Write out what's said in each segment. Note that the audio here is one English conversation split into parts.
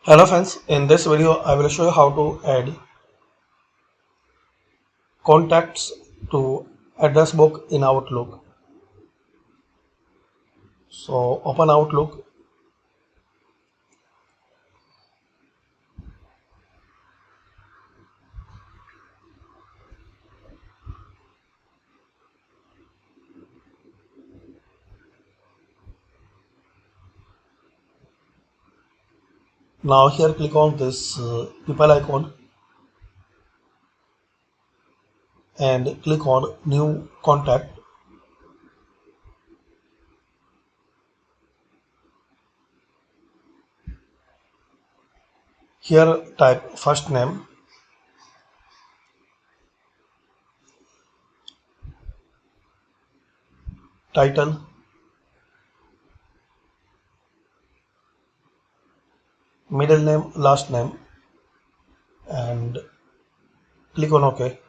Hello friends, in this video I will show you how to add contacts to address book in Outlook. So open Outlook. Now here click on this people icon and click on new contact. Here type first name, title, middle name, last name and click on OK.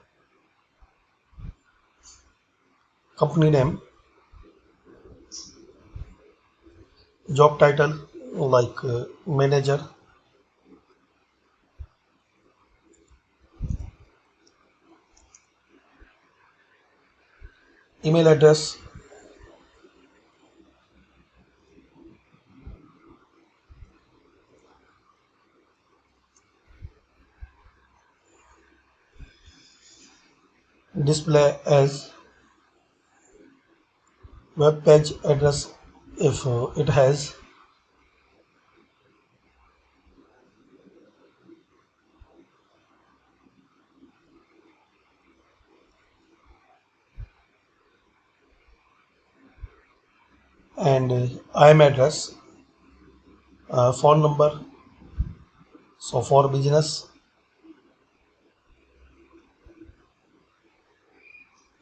Company name, job title like manager, email address, display as web page address if it has, and IM address, phone number. So for business,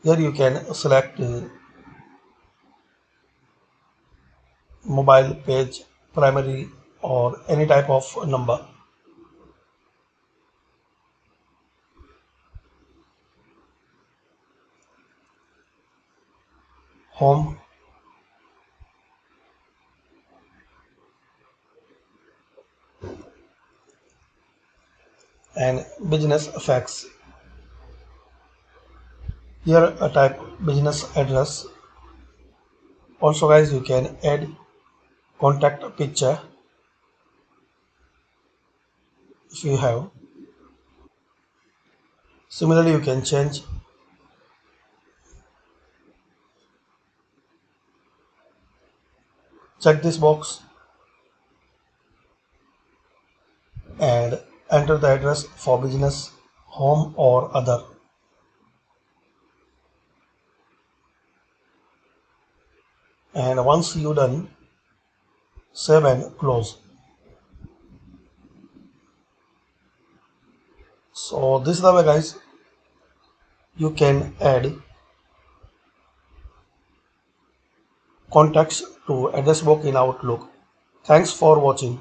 here you can select mobile page, primary or any type of number. Home and business fax. Here a type business address. Also guys, you can add contact picture if you have. Similarly, you can change. Check this box and enter the address for business, home or other. And once you done, save and close. So this is the way guys you can add contacts to address book in Outlook. Thanks for watching.